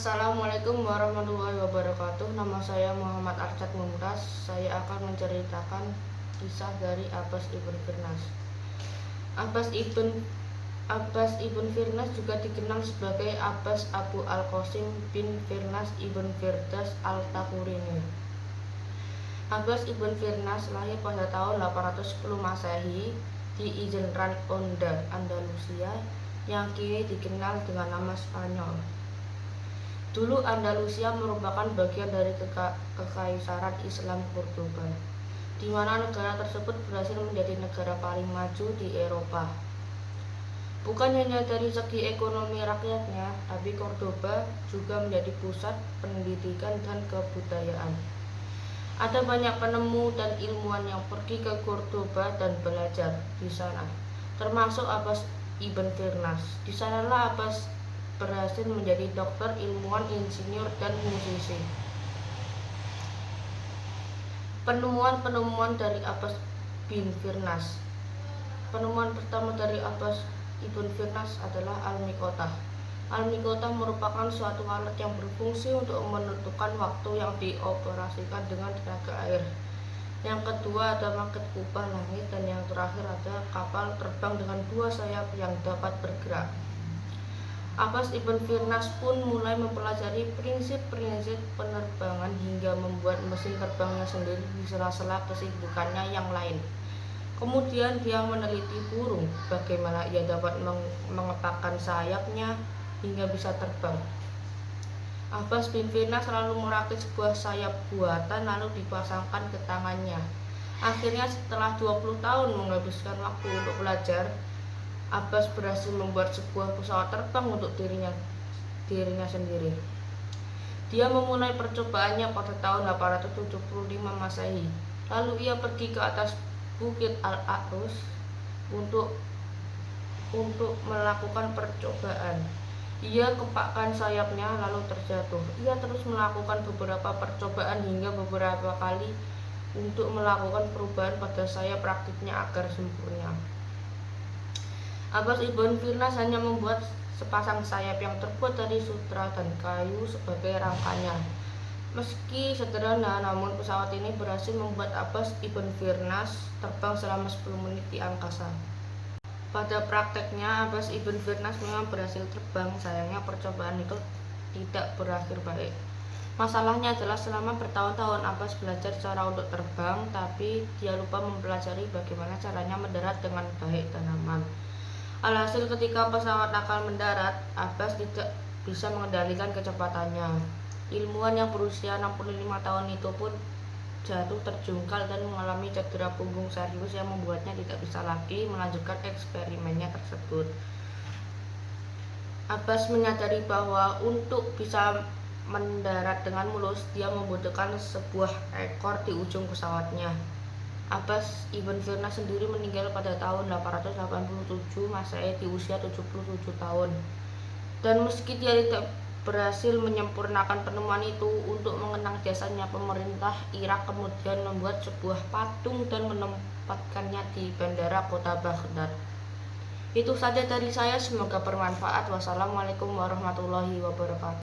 Assalamualaikum warahmatullahi wabarakatuh. Nama saya Muhammad Arsyad Mumtaz. Saya akan menceritakan kisah dari Abbas ibn Firnas. Abbas ibn Firnas juga dikenal sebagai Abbas Abu Al-Qasim bin Firnas ibn Firdas Al-Taqurini. Abbas ibn Firnas lahir pada tahun 810 Masehi di Ijnran Onda, Andalusia, yang kini dikenal dengan nama Spanyol. Dulu Andalusia merupakan bagian dari Kekaisaran Islam Cordoba, di mana negara tersebut berhasil menjadi negara paling maju di Eropa. Bukan hanya dari segi ekonomi rakyatnya, tapi Cordoba juga menjadi pusat pendidikan dan kebudayaan. Ada banyak penemu dan ilmuwan yang pergi ke Cordoba dan belajar di sana, termasuk Abbas ibn Firnas. Di sanalah Abbas berhasil menjadi dokter, ilmuwan, insinyur, dan musisi. Penemuan dari Abbas bin Firnas. Penemuan pertama dari Abbas ibn Firnas adalah Al-Miqotah. Al-Miqotah merupakan suatu alat yang berfungsi untuk menentukan waktu yang dioperasikan dengan tenaga air. Yang kedua ada magnet kubah langit, dan yang terakhir ada kapal terbang dengan dua sayap yang dapat bergerak. Abbas ibn Firnas pun mulai mempelajari prinsip-prinsip penerbangan hingga membuat mesin terbangnya sendiri di sela-sela kesibukannya yang lain. Kemudian dia meneliti burung, bagaimana ia dapat mengepakkan sayapnya hingga bisa terbang. Abbas bin Firnas lalu merakit sebuah sayap buatan lalu dipasangkan ke tangannya. Akhirnya setelah 20 tahun menghabiskan waktu untuk belajar, Abbas berhasil membuat sebuah pesawat terbang untuk dirinya sendiri. Dia memulai percobaannya pada tahun 875 Masehi. Lalu ia pergi ke atas Bukit Al-Aqrus untuk melakukan percobaan. Ia kepakkan sayapnya lalu terjatuh. Ia terus melakukan beberapa percobaan hingga beberapa kali untuk melakukan perubahan pada sayap rakitnya agar sempurna. Abbas ibn Firnas hanya membuat sepasang sayap yang terbuat dari sutra dan kayu sebagai rangkanya. Meski sederhana, namun pesawat ini berhasil membuat Abbas ibn Firnas terbang selama 10 menit di angkasa. Pada prakteknya, Abbas ibn Firnas memang berhasil terbang. Sayangnya percobaan itu tidak berakhir baik. Masalahnya adalah selama bertahun-tahun Abbas belajar cara untuk terbang, tapi dia lupa mempelajari bagaimana caranya mendarat dengan baik dan aman. Alhasil ketika pesawat akan mendarat, Abbas tidak bisa mengendalikan kecepatannya. Ilmuwan yang berusia 65 tahun itu pun jatuh terjungkal dan mengalami cedera punggung serius yang membuatnya tidak bisa lagi melanjutkan eksperimennya tersebut. Abbas menyadari bahwa untuk bisa mendarat dengan mulus, dia membutuhkan sebuah ekor di ujung pesawatnya. Abbas ibn Firnas sendiri meninggal pada tahun 887 Masehi di usia 77 tahun. Dan meski dia tidak berhasil menyempurnakan penemuan itu, untuk mengenang jasanya pemerintah Irak kemudian membuat sebuah patung dan menempatkannya di bandara kota Baghdad. Itu saja dari saya, semoga bermanfaat. Wassalamualaikum warahmatullahi wabarakatuh.